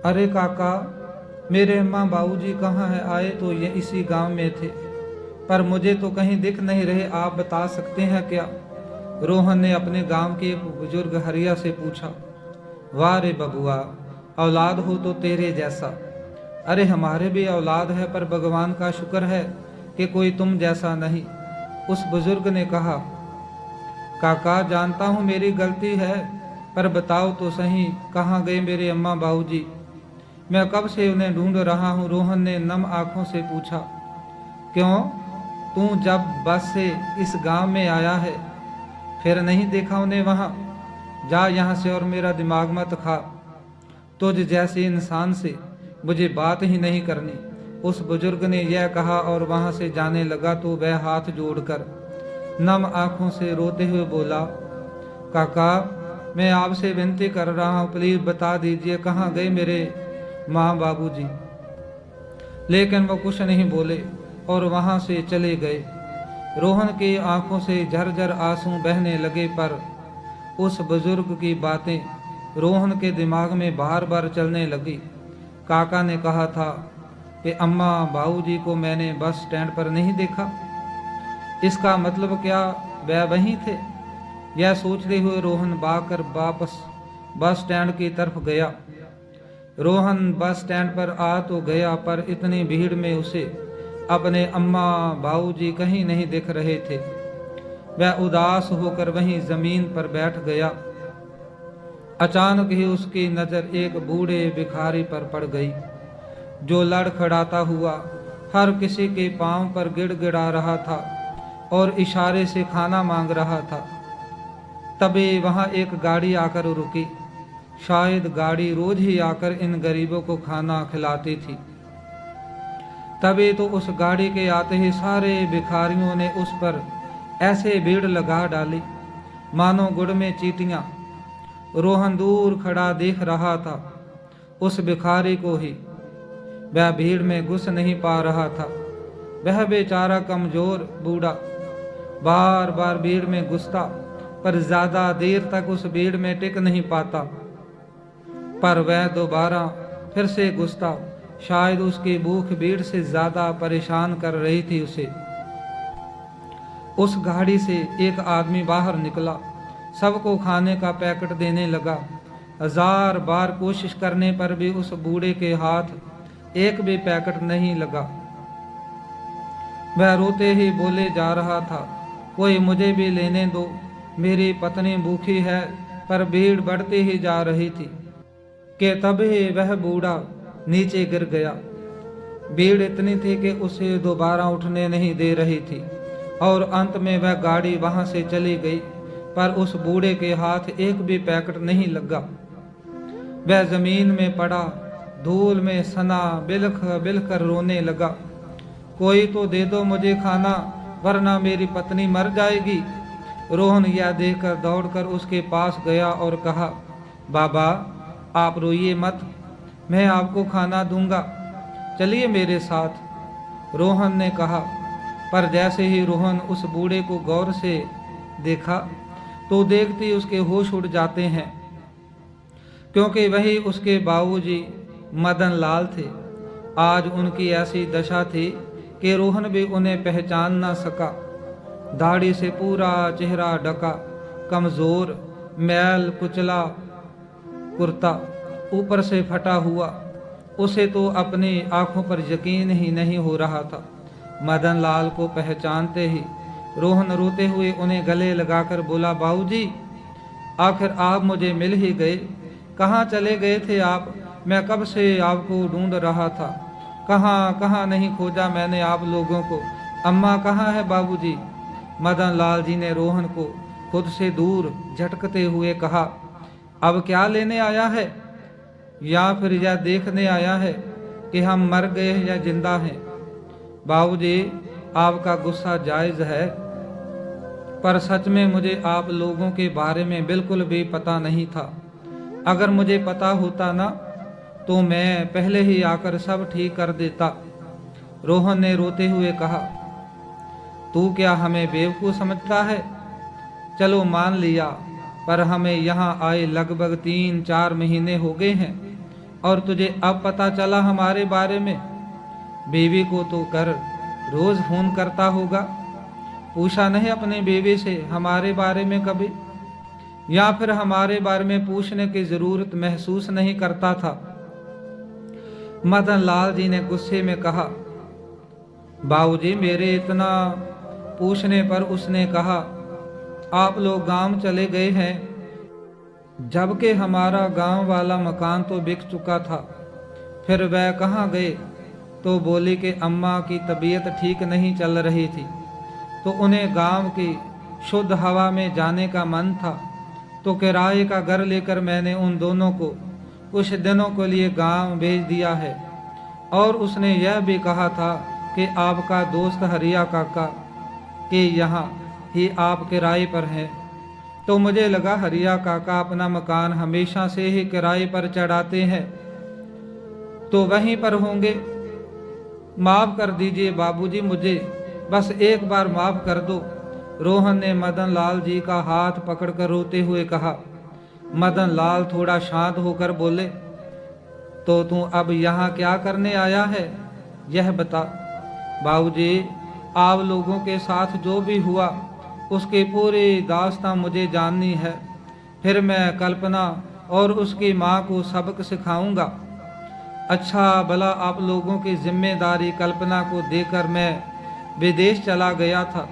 अरे काका, मेरे माँ बाबूजी कहाँ हैं? आए तो ये इसी गांव में थे, पर मुझे तो कहीं दिख नहीं रहे। आप बता सकते हैं क्या? रोहन ने अपने गांव के एक बुजुर्ग हरिया से पूछा। वाह रे बबुआ, औलाद हो तो तेरे जैसा। अरे हमारे भी औलाद है, पर भगवान का शुक्र है कि कोई तुम जैसा नहीं। उस बुजुर्ग ने कहा। काका, जानता हूँ मेरी गलती है, पर बताओ तो सही, कहाँ गए मेरे अम्मा बाबूजी? मैं कब से उन्हें ढूंढ रहा हूँ, रोहन ने नम आंखों से पूछा। क्यों, तू जब बस से इस गांव में आया है फिर नहीं देखा उन्हें? वहां जा यहाँ से और मेरा दिमाग मत खा। तुझ जैसे इंसान से मुझे बात ही नहीं करनी। उस बुजुर्ग ने यह कहा और वहां से जाने लगा तो वह हाथ जोड़कर नम आंखों से रोते हुए बोला। काका, मैं आपसे विनती कर रहा हूँ, प्लीज बता दीजिए कहाँ गए मेरे माँ बाबूजी? लेकिन वो कुछ नहीं बोले और वहां से चले गए। रोहन की आंखों से झरझर आंसू बहने लगे, पर उस बुजुर्ग की बातें रोहन के दिमाग में बार बार चलने लगी। काका ने कहा था कि अम्मा बाबूजी को मैंने बस स्टैंड पर नहीं देखा। इसका मतलब क्या वह वहीं थे? यह सोचते हुए रोहन भागकर वापस बस स्टैंड की तरफ गया। रोहन बस स्टैंड पर आ तो गया, पर इतनी भीड़ में उसे अपने अम्मा बाबूजी कहीं नहीं दिख रहे थे। वह उदास होकर वहीं जमीन पर बैठ गया। अचानक ही उसकी नजर एक बूढ़े भिखारी पर पड़ गई, जो लड़खड़ाता हुआ हर किसी के पांव पर गिड़गिड़ा रहा था और इशारे से खाना मांग रहा था। तभी वहां एक गाड़ी आकर रुकी। शायद गाड़ी रोज ही आकर इन गरीबों को खाना खिलाती थी। तभी तो उस गाड़ी के आते ही सारे भिखारियों ने उस पर ऐसे भीड़ लगा डाली मानो गुड़ में चींटियां। रोहन दूर खड़ा देख रहा था उस भिखारी को ही। वह भीड़ में घुस नहीं पा रहा था। वह बेचारा कमजोर बूढ़ा बार बार भीड़ में घुसता, पर ज्यादा देर तक उस भीड़ में टिक नहीं पाता। पर वह दोबारा फिर से घुसता। शायद उसकी भूख भीड़ से ज्यादा परेशान कर रही थी उसे। उस गाड़ी से एक आदमी बाहर निकला, सबको खाने का पैकेट देने लगा। हजार बार कोशिश करने पर भी उस बूढ़े के हाथ एक भी पैकेट नहीं लगा। वह रोते ही बोले जा रहा था, कोई मुझे भी लेने दो, मेरी पत्नी भूखी है। पर भीड़ बढ़ती ही जा रही थी कि तभी वह बूढ़ा नीचे गिर गया। भीड़ इतनी थी कि उसे दोबारा उठने नहीं दे रही थी और अंत में वह गाड़ी वहां से चली गई, पर उस बूढ़े के हाथ एक भी पैकेट नहीं लगा। वह जमीन में पड़ा धूल में सना बिलख बिलख कर रोने लगा। कोई तो दे दो मुझे खाना, वरना मेरी पत्नी मर जाएगी। रोहन यह देखकर दौड़कर उसके पास गया और कहा, बाबा आप रोइए मत, मैं आपको खाना दूंगा, चलिए मेरे साथ। रोहन ने कहा। पर जैसे ही रोहन उस बूढ़े को गौर से देखा तो देखते उसके होश उड़ जाते हैं, क्योंकि वही उसके बाबूजी मदन लाल थे। आज उनकी ऐसी दशा थी कि रोहन भी उन्हें पहचान न सका। दाढ़ी से पूरा चेहरा ढका, कमजोर, मैल कुचला कुर्ता ऊपर से फटा हुआ। उसे तो अपनी आंखों पर यकीन ही नहीं हो रहा था। मदन लाल को पहचानते ही रोहन रोते हुए उन्हें गले लगाकर बोला, बाबूजी आखिर आप मुझे मिल ही गए। कहाँ चले गए थे आप? मैं कब से आपको ढूंढ रहा था। कहाँ कहाँ नहीं खोजा मैंने आप लोगों को। अम्मा कहाँ है बाबूजी? मदन लाल जी ने रोहन को खुद से दूर झटकते हुए कहा, अब क्या लेने आया है? या फिर यह देखने आया है कि हम मर गए हैं या जिंदा हैं? बाबूजी आपका गुस्सा जायज है, पर सच में मुझे आप लोगों के बारे में बिल्कुल भी पता नहीं था। अगर मुझे पता होता ना तो मैं पहले ही आकर सब ठीक कर देता। रोहन ने रोते हुए कहा, तू क्या हमें बेवकूफ़ समझता है? चलो मान लिया, पर हमें यहाँ आए लगभग 3-4 महीने हो गए हैं। और तुझे अब पता चला हमारे बारे में? बीवी को तो कर रोज फोन करता होगा, पूछा नहीं अपने बीवी से हमारे बारे में कभी? या फिर हमारे बारे में पूछने की जरूरत महसूस नहीं करता था? मदन लाल जी ने गुस्से में कहा। बाबूजी, मेरे इतना पूछने पर उसने कहा, आप लोग गांव चले गए हैं, जबकि हमारा गांव वाला मकान तो बिक चुका था। फिर वह कहाँ गए? तो बोली कि अम्मा की तबीयत ठीक नहीं चल रही थी, तो उन्हें गांव की शुद्ध हवा में जाने का मन था, तो किराए का घर लेकर मैंने उन दोनों को कुछ दिनों के लिए गांव भेज दिया है। और उसने यह भी कहा था कि आपका दोस्त हरिया काका के यहाँ ही आप किराए पर हैं। तो मुझे लगा हरिया काका अपना मकान हमेशा से ही किराए पर चढ़ाते हैं, तो वहीं पर होंगे। माफ कर दीजिए बाबूजी, मुझे बस एक बार माफ कर दो। रोहन ने मदन लाल जी का हाथ पकड़कर रोते हुए कहा। मदन लाल थोड़ा शांत होकर बोले, तो तू अब यहाँ क्या करने आया है, यह बता। बाबूजी, आप लोगों के साथ जो भी हुआ उसकी पूरी दास्तां मुझे जाननी है। फिर मैं कल्पना और उसकी माँ को सबक सिखाऊंगा। अच्छा भला आप लोगों की जिम्मेदारी कल्पना को देकर मैं विदेश चला गया था,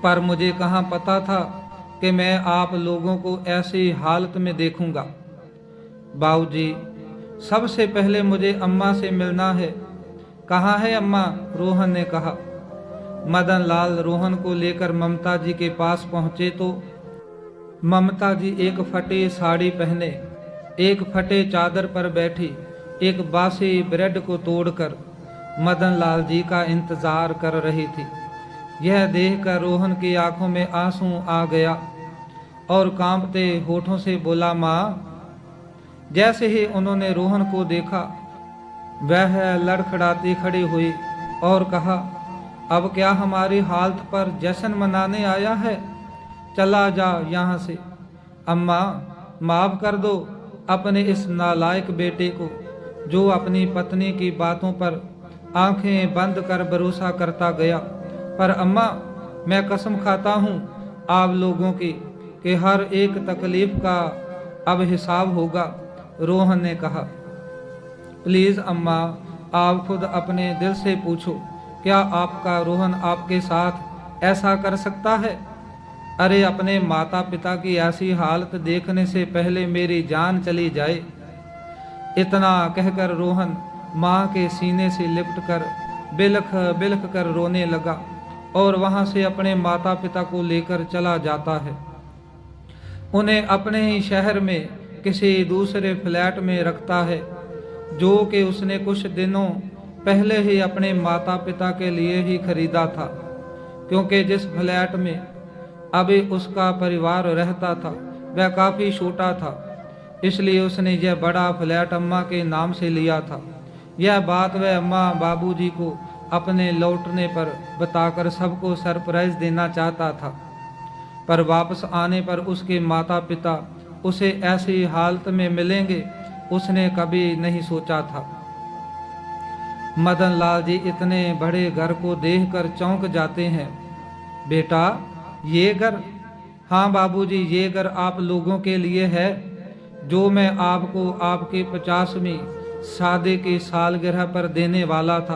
पर मुझे कहाँ पता था कि मैं आप लोगों को ऐसी हालत में देखूंगा। बाबूजी, सबसे पहले मुझे अम्मा से मिलना है। कहाँ है अम्मा? रोहन ने कहा। मदन लाल रोहन को लेकर ममता जी के पास पहुंचे तो ममता जी एक फटी साड़ी पहने, एक फटे चादर पर बैठी, एक बासी ब्रेड को तोड़कर मदन लाल जी का इंतजार कर रही थी। यह देखकर रोहन की आंखों में आंसू आ गया और कांपते होठों से बोला, माँ। जैसे ही उन्होंने रोहन को देखा, वह लड़खड़ाती खड़ी हुई और कहा, अब क्या हमारी हालत पर जश्न मनाने आया है? चला जा यहाँ से। अम्मा, माफ कर दो अपने इस नालायक बेटे को, जो अपनी पत्नी की बातों पर आंखें बंद कर भरोसा करता गया। पर अम्मा, मैं कसम खाता हूँ आप लोगों की कि हर एक तकलीफ का अब हिसाब होगा। रोहन ने कहा। प्लीज़ अम्मा, आप खुद अपने दिल से पूछो, क्या आपका रोहन आपके साथ ऐसा कर सकता है? अरे, अपने माता पिता की ऐसी हालत देखने से पहले मेरी जान चली जाए। इतना कहकर रोहन माँ के सीने से लिपटकर बिलख बिलख कर रोने लगा और वहाँ से अपने माता पिता को लेकर चला जाता है। उन्हें अपने ही शहर में किसी दूसरे फ्लैट में रखता है, जो कि उसने कुछ दिनों पहले ही अपने माता पिता के लिए ही खरीदा था, क्योंकि जिस फ्लैट में अभी उसका परिवार रहता था वह काफ़ी छोटा था, इसलिए उसने यह बड़ा फ्लैट अम्मा के नाम से लिया था। यह बात वह अम्मा बाबूजी को अपने लौटने पर बताकर सबको सरप्राइज देना चाहता था, पर वापस आने पर उसके माता पिता उसे ऐसी हालत में मिलेंगे उसने कभी नहीं सोचा था। मदन लाल जी इतने बड़े घर को देखकर चौंक जाते हैं। बेटा, ये घर? हाँ बाबूजी, ये घर आप लोगों के लिए है, जो मैं आपको आपके 50वीं शादी की सालगिरह पर देने वाला था।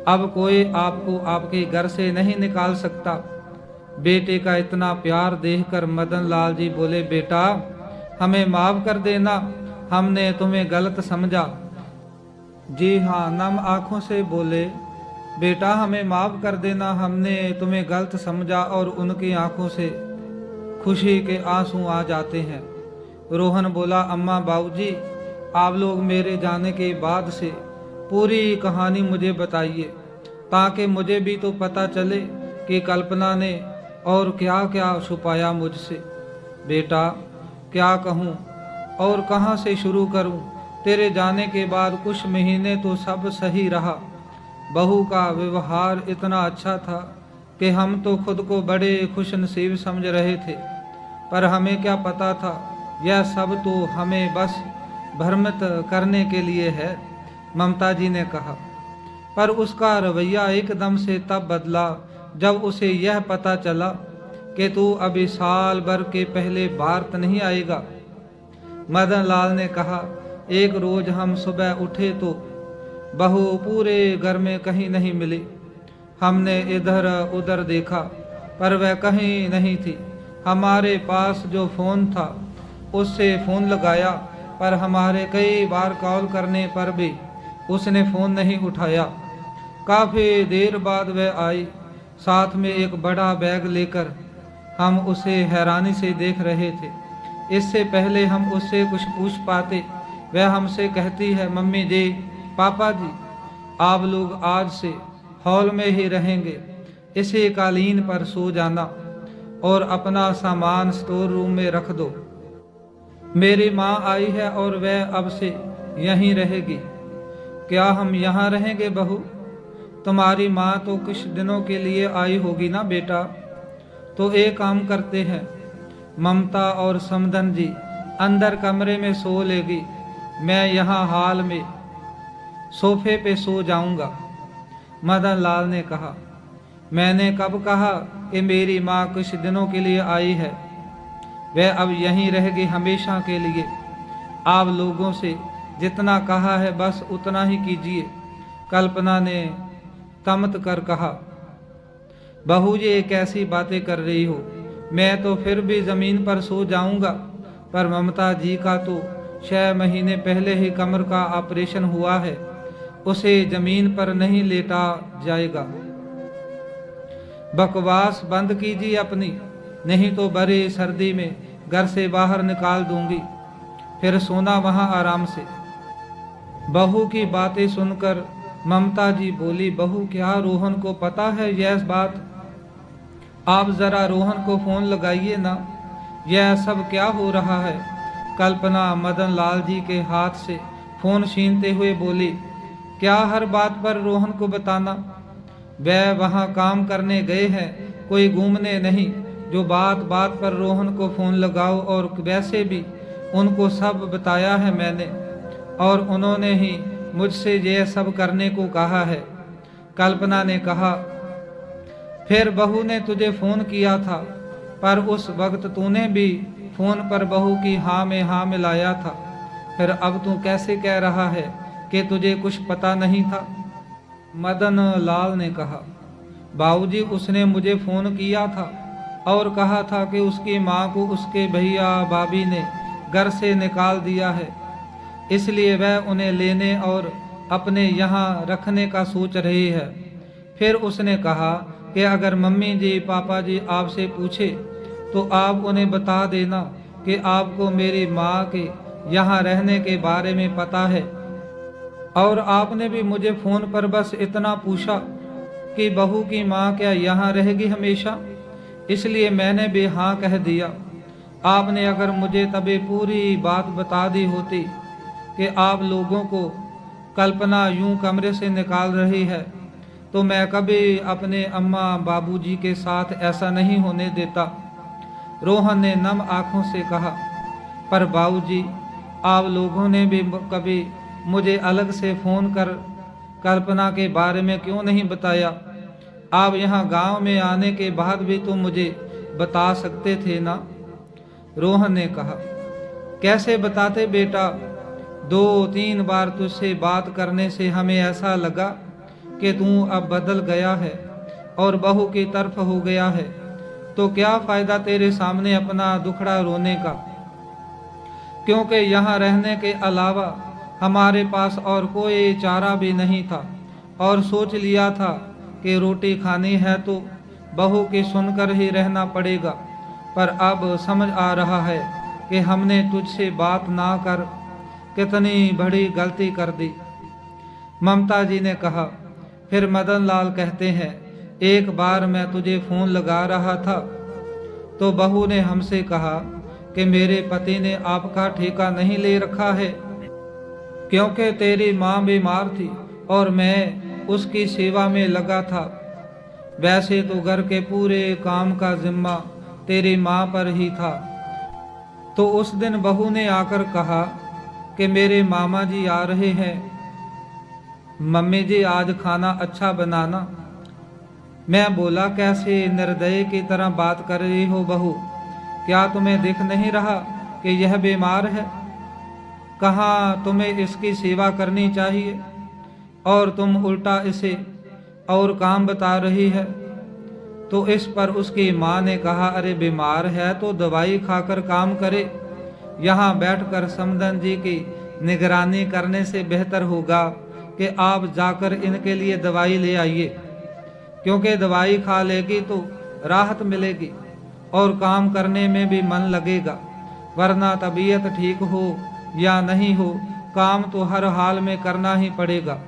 अब कोई आपको आपके घर से नहीं निकाल सकता। बेटे का इतना प्यार देखकर मदन लाल जी बोले, बेटा हमें माफ कर देना, हमने तुम्हें गलत समझा। जी हाँ, नम आंखों से बोले, बेटा हमें माफ कर देना, हमने तुम्हें गलत समझा। और उनकी आंखों से खुशी के आंसू आ जाते हैं। रोहन बोला, अम्मा बाबूजी, आप लोग मेरे जाने के बाद से पूरी कहानी मुझे बताइए, ताकि मुझे भी तो पता चले कि कल्पना ने और क्या क्या छुपाया मुझसे। बेटा क्या कहूँ और कहाँ से शुरू करूँ? तेरे जाने के बाद कुछ महीने तो सब सही रहा। बहू का व्यवहार इतना अच्छा था कि हम तो खुद को बड़े खुशनसीब समझ रहे थे, पर हमें क्या पता था यह सब तो हमें बस भ्रमित करने के लिए है, ममता जी ने कहा। पर उसका रवैया एकदम से तब बदला जब उसे यह पता चला कि तू अभी साल भर के पहले भारत नहीं आएगा। मदन लाल ने कहा, एक रोज हम सुबह उठे तो बहू पूरे घर में कहीं नहीं मिली। हमने इधर उधर देखा पर वह कहीं नहीं थी। हमारे पास जो फ़ोन था उससे फ़ोन लगाया, पर हमारे कई बार कॉल करने पर भी उसने फ़ोन नहीं उठाया। काफ़ी देर बाद वह आई, साथ में एक बड़ा बैग लेकर। हम उसे हैरानी से देख रहे थे। इससे पहले हम उससे कुछ पूछ पाते, वह हमसे कहती है, मम्मी जी, पापा जी, आप लोग आज से हॉल में ही रहेंगे, इसी कालीन पर सो जाना और अपना सामान स्टोर रूम में रख दो। मेरी माँ आई है और वह अब से यहीं रहेगी। क्या हम यहाँ रहेंगे बहू? तुम्हारी माँ तो कुछ दिनों के लिए आई होगी ना बेटा। तो एक काम करते हैं, ममता और समधन जी अंदर कमरे में सो लेगी, मैं यहाँ हाल में सोफे पे सो जाऊंगा। मदन लाल ने कहा, मैंने कब कहा कि मेरी माँ कुछ दिनों के लिए आई है? वह अब यहीं रहेगी हमेशा के लिए। आप लोगों से जितना कहा है बस उतना ही कीजिए। कल्पना ने तमत कर कहा, बहू ये कैसी बातें कर रही हो? मैं तो फिर भी ज़मीन पर सो जाऊंगा, पर ममता जी का तो 6 महीने पहले ही कमर का ऑपरेशन हुआ है, उसे ज़मीन पर नहीं लेटा जाएगा। बकवास बंद कीजिए अपनी, नहीं तो बड़ी सर्दी में घर से बाहर निकाल दूंगी, फिर सोना वहां आराम से। बहू की बातें सुनकर ममता जी बोली, बहू क्या रोहन को पता है यह बात? आप जरा रोहन को फोन लगाइए ना, यह सब क्या हो रहा है? कल्पना मदन लाल जी के हाथ से फोन छीनते हुए बोली, क्या हर बात पर रोहन को बताना? वह वहाँ काम करने गए हैं, कोई घूमने नहीं, जो बात बात पर रोहन को फ़ोन लगाओ। और वैसे भी उनको सब बताया है मैंने, और उन्होंने ही मुझसे यह सब करने को कहा है। कल्पना ने कहा, फिर बहू ने तुझे फ़ोन किया था, पर उस वक्त तूने भी फ़ोन पर बहू की हाँ में हाँ मिलाया था, फिर अब तू कैसे कह रहा है कि तुझे कुछ पता नहीं था? मदन लाल ने कहा, बाबूजी उसने मुझे फ़ोन किया था और कहा था कि उसकी माँ को उसके भैया भाभी ने घर से निकाल दिया है, इसलिए वह उन्हें लेने और अपने यहाँ रखने का सोच रही है। फिर उसने कहा कि अगर मम्मी जी पापा जी आपसे पूछे तो आप उन्हें बता देना कि आपको मेरी माँ के यहाँ रहने के बारे में पता है, और आपने भी मुझे फ़ोन पर बस इतना पूछा कि बहू की माँ क्या यहाँ रहेगी हमेशा, इसलिए मैंने भी हाँ कह दिया। आपने अगर मुझे तभी पूरी बात बता दी होती कि आप लोगों को कल्पना यूं कमरे से निकाल रही है, तो मैं कभी अपने अम्मा बाबूजी के साथ ऐसा नहीं होने देता। रोहन ने नम आंखों से कहा, पर बाबूजी आप लोगों ने भी कभी मुझे अलग से फ़ोन कर कल्पना के बारे में क्यों नहीं बताया? आप यहाँ गांव में आने के बाद भी तो मुझे बता सकते थे ना। रोहन ने कहा, कैसे बताते बेटा, 2-3 बार तुझसे बात करने से हमें ऐसा लगा कि तू अब बदल गया है और बहू की तरफ हो गया है, तो क्या फ़ायदा तेरे सामने अपना दुखड़ा रोने का? क्योंकि यहाँ रहने के अलावा हमारे पास और कोई चारा भी नहीं था, और सोच लिया था कि रोटी खानी है तो बहू की सुनकर ही रहना पड़ेगा, पर अब समझ आ रहा है कि हमने तुझसे बात ना कर कितनी बड़ी गलती कर दी। ममता जी ने कहा, फिर मदन लाल कहते हैं, एक बार मैं तुझे फ़ोन लगा रहा था तो बहू ने हमसे कहा कि मेरे पति ने आपका ठेका नहीं ले रखा है, क्योंकि तेरी माँ बीमार थी और मैं उसकी सेवा में लगा था। वैसे तो घर के पूरे काम का जिम्मा तेरी माँ पर ही था। तो उस दिन बहू ने आकर कहा कि मेरे मामा जी आ रहे हैं, मम्मी जी आज खाना अच्छा बनाना। मैं बोला, कैसे निर्दयी की तरह बात कर रही हो बहू, क्या तुम्हें दिख नहीं रहा कि यह बीमार है? कहाँ तुम्हें इसकी सेवा करनी चाहिए और तुम उल्टा इसे और काम बता रही है। तो इस पर उसकी माँ ने कहा, अरे बीमार है तो दवाई खाकर काम करे, यहाँ बैठकर समदन जी की निगरानी करने से बेहतर होगा कि आप जाकर इनके लिए दवाई ले आइए, क्योंकि दवाई खा लेगी तो राहत मिलेगी और काम करने में भी मन लगेगा, वरना तबीयत ठीक हो या नहीं हो काम तो हर हाल में करना ही पड़ेगा।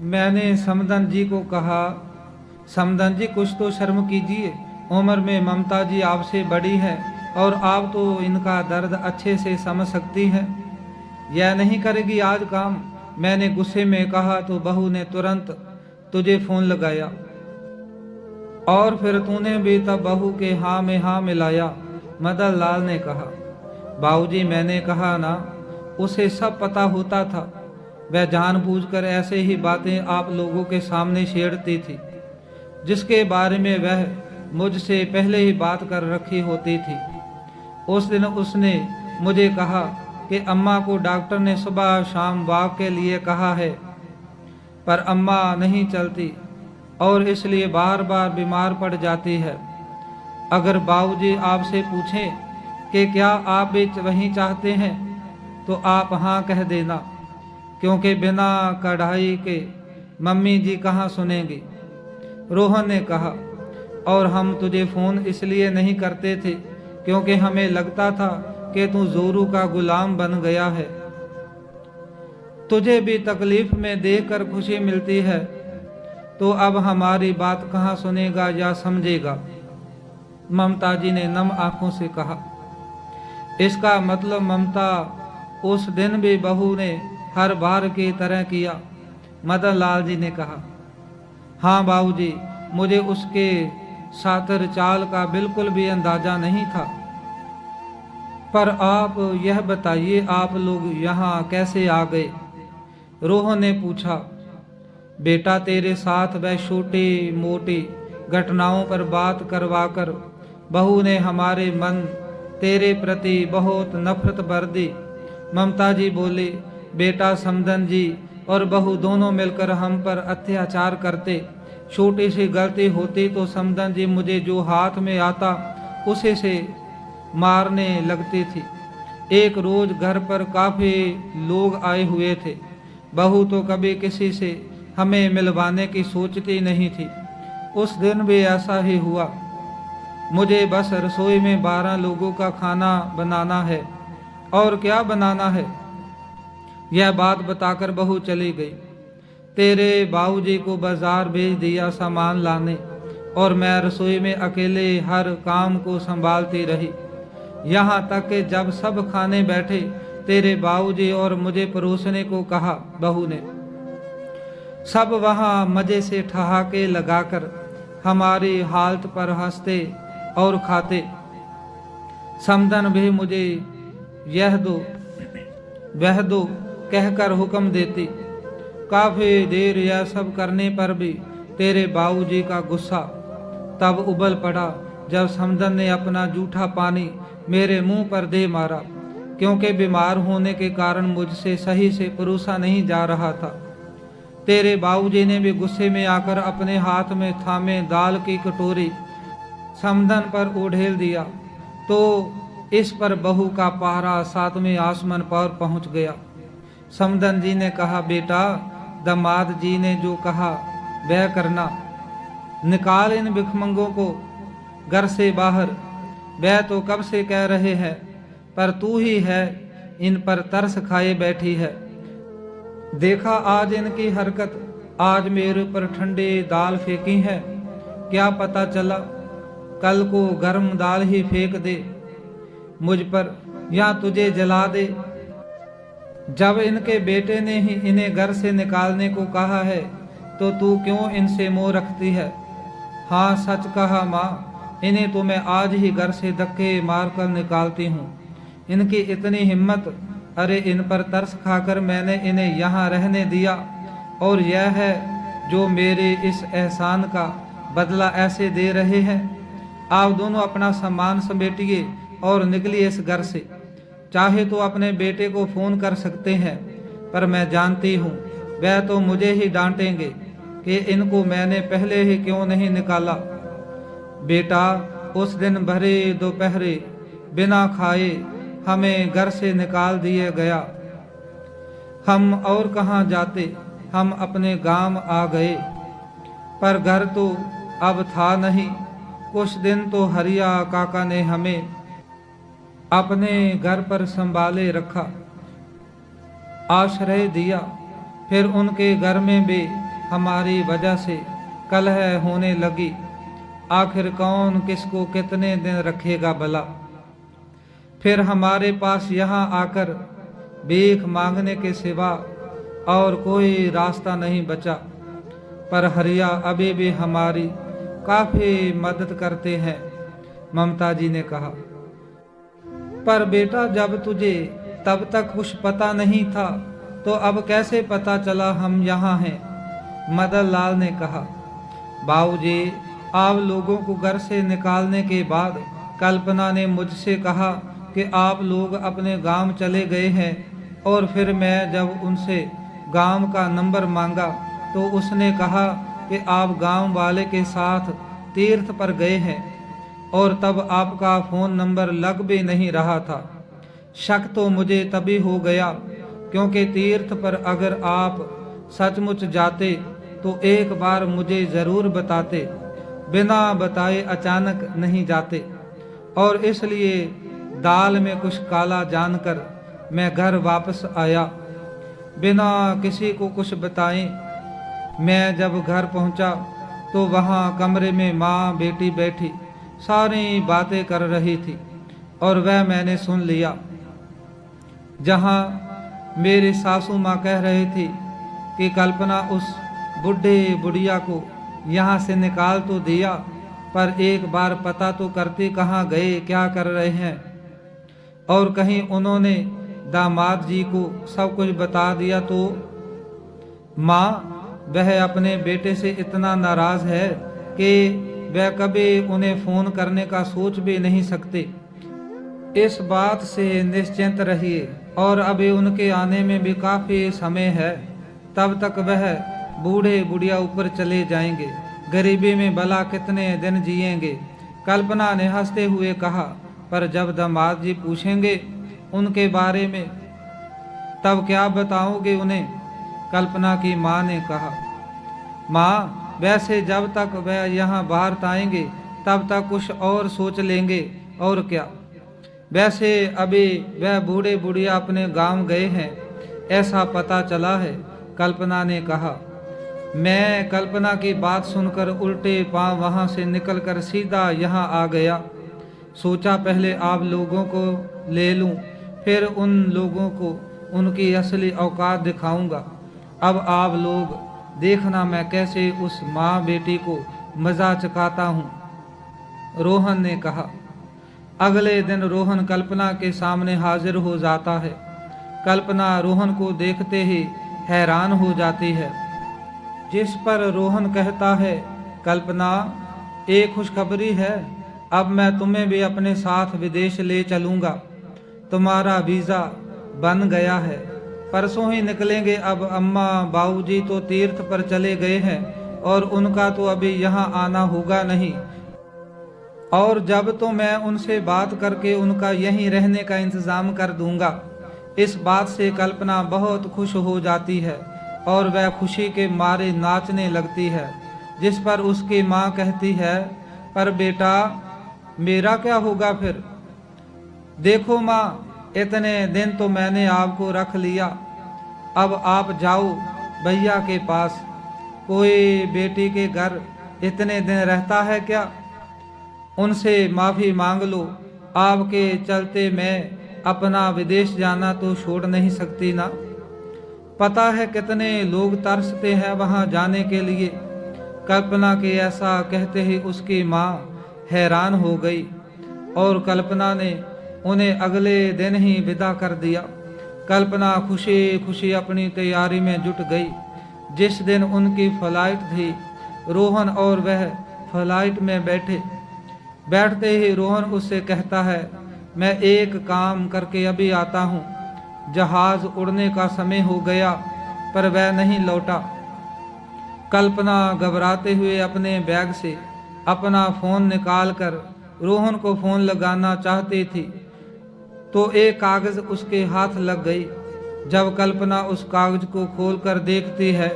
मैंने समदन जी को कहा, समदन जी कुछ तो शर्म कीजिए, उम्र में ममता जी आपसे बड़ी है और आप तो इनका दर्द अच्छे से समझ सकती हैं। यह नहीं करेगी आज काम, मैंने गुस्से में कहा तो बहू ने तुरंत तुझे फोन लगाया और फिर तूने भी तब बहू के हाँ में हाँ मिलाया। मदन लाल ने कहा, बाबूजी मैंने कहा ना, उसे सब पता होता था, वह जानबूझकर ऐसे ही बातें आप लोगों के सामने छेड़ती थी, जिसके बारे में वह मुझसे पहले ही बात कर रखी होती थी। उस दिन उसने मुझे कहा कि अम्मा को डॉक्टर ने सुबह शाम वॉक के लिए कहा है, पर अम्मा नहीं चलती और इसलिए बार बार बीमार पड़ जाती है। अगर बाबूजी आपसे पूछें कि क्या आप भी वही चाहते हैं तो आप हाँ कह देना, क्योंकि बिना कढ़ाई के मम्मी जी कहाँ सुनेंगी। रोहन ने कहा, और हम तुझे फ़ोन इसलिए नहीं करते थे क्योंकि हमें लगता था कि तू जोरू का गुलाम बन गया है। तुझे भी तकलीफ में देखकर खुशी मिलती है, तो अब हमारी बात कहाँ सुनेगा या समझेगा। ममता जी ने नम आंखों से कहा। इसका मतलब ममता उस दिन भी बहू ने हर बार की तरह किया। मदन लाल जी ने कहा, हाँ बाबूजी, मुझे उसके सातर चाल का बिल्कुल भी अंदाजा नहीं था। पर आप यह बताइए, आप लोग यहाँ कैसे आ गए? रोहन ने पूछा। बेटा तेरे साथ वह छोटी मोटी घटनाओं पर बात करवाकर बहू ने हमारे मन तेरे प्रति बहुत नफरत भर दी। ममता जी बोली, बेटा समदन जी और बहू दोनों मिलकर हम पर अत्याचार करते, छोटी सी गलती होती तो समदन जी मुझे जो हाथ में आता उसे से मारने लगती थी। एक रोज घर पर काफ़ी लोग आए हुए थे, बहू तो कभी किसी से हमें मिलवाने की सोचती नहीं थी। उस दिन भी ऐसा ही हुआ। मुझे बस रसोई में 12 लोगों का खाना बनाना है, और क्या बनाना है यह बात बताकर बहू चली गई। तेरे बाबूजी को बाजार भेज दिया सामान लाने, और मैं रसोई में अकेले हर काम को संभालती रही, यहाँ तक कि जब सब खाने बैठे तेरे बाबूजी और मुझे परोसने को कहा, बहू ने सब वहाँ मज़े से ठहाके लगाकर हमारी हालत पर हंसते और खाते। समदन भी मुझे यह दो वह दो कहकर हुक्म देती। काफ़ी देर यह सब करने पर भी तेरे बाबूजी का गुस्सा तब उबल पड़ा जब समदन ने अपना जूठा पानी मेरे मुंह पर दे मारा, क्योंकि बीमार होने के कारण मुझसे सही से परोसा नहीं जा रहा था। तेरे बाबूजी ने भी गुस्से में आकर अपने हाथ में थामे दाल की कटोरी समदन पर उड़ेल दिया, तो इस पर बहू का पहरा 7वें आसमान पर पहुंच गया। समदन जी ने कहा, बेटा दामाद जी ने जो कहा वह करना, निकाल इन भिखमंगों को घर से बाहर। वह तो कब से कह रहे हैं, पर तू ही है इन पर तरस खाए बैठी है। देखा आज इनकी हरकत, आज मेरे ऊपर ठंडी दाल फेंकी है, क्या पता चला कल को गर्म दाल ही फेंक दे मुझ पर या तुझे जला दे। जब इनके बेटे ने ही इन्हें घर से निकालने को कहा है तो तू क्यों इनसे मोह रखती है? हाँ सच कहा माँ, इन्हें तो मैं आज ही घर से धक्के मारकर निकालती हूँ। इनकी इतनी हिम्मत अरे इन पर तरस खाकर मैंने इन्हें यहाँ रहने दिया, और यह है जो मेरे इस एहसान का बदला ऐसे दे रहे हैं। आप दोनों अपना सामान समेटिए और निकलिए इस घर से। चाहे तो अपने बेटे को फोन कर सकते हैं, पर मैं जानती हूँ वह तो मुझे ही डांटेंगे कि इनको मैंने पहले ही क्यों नहीं निकाला। बेटा, उस दिन भरे दोपहरे बिना खाए हमें घर से निकाल दिए गया। हम और कहाँ जाते, हम अपने गांव आ गए, पर घर तो अब था नहीं। कुछ दिन तो हरिया काका ने हमें अपने घर पर संभाले रखा, आश्रय दिया। फिर उनके घर में भी हमारी वजह से कलह होने लगी। आखिर कौन किसको कितने दिन रखेगा भला। फिर हमारे पास यहाँ आकर भीख मांगने के सिवा और कोई रास्ता नहीं बचा। पर हरिया अभी भी हमारी काफी मदद करते हैं, ममता जी ने कहा। पर बेटा, जब तुझे तब तक कुछ पता नहीं था तो अब कैसे पता चला हम यहाँ हैं, मदन लाल ने कहा। बाबूजी, आप लोगों को घर से निकालने के बाद कल्पना ने मुझसे कहा कि आप लोग अपने गांव चले गए हैं, और फिर मैं जब उनसे गांव का नंबर मांगा तो उसने कहा कि आप गांव वाले के साथ तीर्थ पर गए हैं, और तब आपका फ़ोन नंबर लग भी नहीं रहा था। शक तो मुझे तभी हो गया, क्योंकि तीर्थ पर अगर आप सचमुच जाते तो एक बार मुझे ज़रूर बताते, बिना बताए अचानक नहीं जाते। और इसलिए दाल में कुछ काला जानकर मैं घर वापस आया, बिना किसी को कुछ बताए। मैं जब घर पहुंचा तो वहां कमरे में माँ बेटी बैठी सारी बातें कर रही थी, और वह मैंने सुन लिया। जहां मेरी सासू माँ कह रही थी कि कल्पना उस बुढ़े बुढ़िया को यहाँ से निकाल तो दिया, पर एक बार पता तो करती कहाँ गए, क्या कर रहे हैं। और कहीं उन्होंने दामाद जी को सब कुछ बता दिया तो माँ, वह अपने बेटे से इतना नाराज है कि वह कभी उन्हें फोन करने का सोच भी नहीं सकते। इस बात से निश्चिंत रहिए, और अभी उनके आने में भी काफी समय है। तब तक वह बूढ़े बुढ़िया ऊपर चले जाएंगे, गरीबी में भला कितने दिन जिएंगे, कल्पना ने हंसते हुए कहा। पर जब दामाद जी पूछेंगे उनके बारे में तब क्या बताओगे उन्हें, कल्पना की माँ ने कहा। माँ, वैसे जब तक वह यहाँ बाहर आएंगे तब तक कुछ और सोच लेंगे, और क्या। वैसे अभी वह बूढ़े बुढ़िया अपने गांव गए हैं, ऐसा पता चला है, कल्पना ने कहा। मैं कल्पना की बात सुनकर उल्टे पांव वहां से निकलकर सीधा यहाँ आ गया। सोचा पहले आप लोगों को ले लूं, फिर उन लोगों को उनकी असली औकात दिखाऊंगा। अब आप लोग देखना मैं कैसे उस माँ बेटी को मजा चखाता हूँ, रोहन ने कहा। अगले दिन रोहन कल्पना के सामने हाजिर हो जाता है। कल्पना रोहन को देखते ही हैरान हो जाती है, जिस पर रोहन कहता है, कल्पना, एक खुशखबरी है, अब मैं तुम्हें भी अपने साथ विदेश ले चलूँगा। तुम्हारा वीज़ा बन गया है, परसों ही निकलेंगे। अब अम्मा बाबूजी तो तीर्थ पर चले गए हैं, और उनका तो अभी यहाँ आना होगा नहीं, और जब तो मैं उनसे बात करके उनका यहीं रहने का इंतज़ाम कर दूंगा। इस बात से कल्पना बहुत खुश हो जाती है, और वह खुशी के मारे नाचने लगती है, जिस पर उसकी माँ कहती है, पर बेटा, मेरा क्या होगा फिर। देखो माँ, इतने दिन तो मैंने आपको रख लिया, अब आप जाओ भैया के पास। कोई बेटी के घर इतने दिन रहता है क्या। उनसे माफ़ी मांग लो, आपके चलते मैं अपना विदेश जाना तो छोड़ नहीं सकती ना। पता है कितने लोग तरसते हैं वहाँ जाने के लिए। कल्पना के ऐसा कहते ही उसकी माँ हैरान हो गई, और कल्पना ने उन्हें अगले दिन ही विदा कर दिया। कल्पना खुशी खुशी अपनी तैयारी में जुट गई। जिस दिन उनकी फ्लाइट थी, रोहन और वह फ्लाइट में बैठते ही रोहन उससे कहता है, मैं एक काम करके अभी आता हूँ। जहाज उड़ने का समय हो गया पर वह नहीं लौटा। कल्पना घबराते हुए अपने बैग से अपना फोन निकालकर रोहन को फोन लगाना चाहती थी तो एक कागज उसके हाथ लग गई। जब कल्पना उस कागज को खोलकर देखती है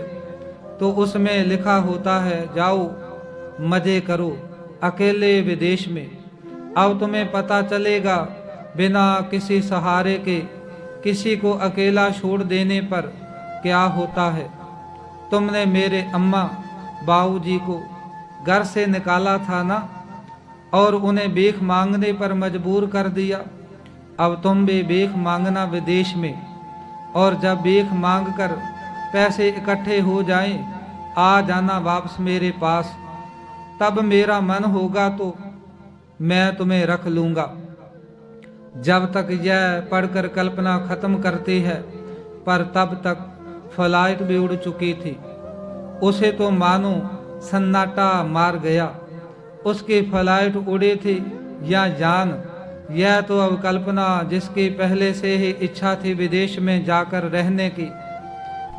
तो उसमें लिखा होता है, जाओ मजे करो अकेले विदेश में। अब तुम्हें पता चलेगा बिना किसी सहारे के किसी को अकेला छोड़ देने पर क्या होता है। तुमने मेरे अम्मा बाबूजी को घर से निकाला था ना, और उन्हें भीख मांगने पर मजबूर कर दिया। अब तुम भी भीख मांगना विदेश में, और जब भीख मांग कर पैसे इकट्ठे हो जाएं, आ जाना वापस मेरे पास। तब मेरा मन होगा तो मैं तुम्हें रख लूँगा। जब तक यह पढ़कर कल्पना खत्म करती है, पर तब तक फ्लाइट भी उड़ चुकी थी। उसे तो मानो सन्नाटा मार गया। उसकी फ्लाइट उड़ी थी या जान, यह तो अब कल्पना, जिसकी पहले से ही इच्छा थी विदेश में जाकर रहने की,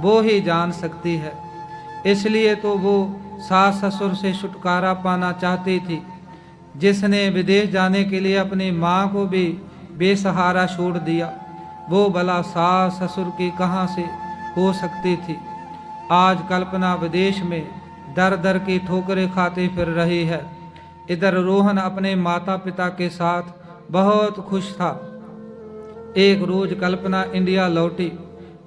वो ही जान सकती है। इसलिए तो वो सास ससुर से छुटकारा पाना चाहती थी, जिसने विदेश जाने के लिए अपनी माँ को भी बेसहारा छोड़ दिया। वो भला सास ससुर की कहाँ से हो सकती थी। आज कल्पना विदेश में दर दर की ठोकरें खाती फिर रही है। इधर रोहन अपने माता पिता के साथ बहुत खुश था। एक रोज कल्पना इंडिया लौटी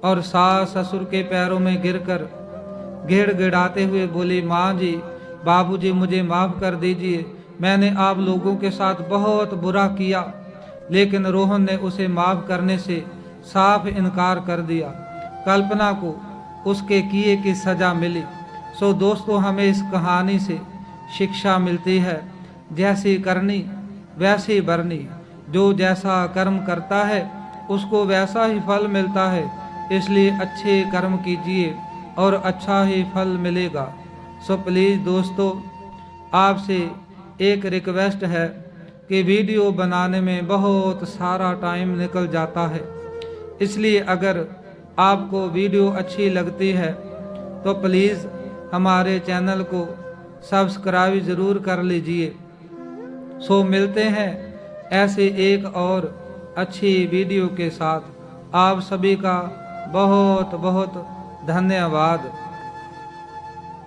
और सास ससुर के पैरों में गिरकर गिड़गिड़ाते हुए बोली, माँ जी, बाबूजी, मुझे माफ़ कर दीजिए। मैंने आप लोगों के साथ बहुत बुरा किया। लेकिन रोहन ने उसे माफ़ करने से साफ इनकार कर दिया। कल्पना को उसके किए की सज़ा मिली। सो दोस्तों, हमें इस कहानी से शिक्षा मिलती है, जैसी करनी वैसी भरनी। जो जैसा कर्म करता है उसको वैसा ही फल मिलता है। इसलिए अच्छे कर्म कीजिए और अच्छा ही फल मिलेगा। सो प्लीज़ दोस्तों, आपसे एक रिक्वेस्ट है कि वीडियो बनाने में बहुत सारा टाइम निकल जाता है। इसलिए अगर आपको वीडियो अच्छी लगती है तो प्लीज़ हमारे चैनल को सब्सक्राइब ज़रूर कर लीजिए। सो मिलते हैं ऐसे एक और अच्छी वीडियो के साथ। आप सभी का बहुत बहुत धन्यवाद।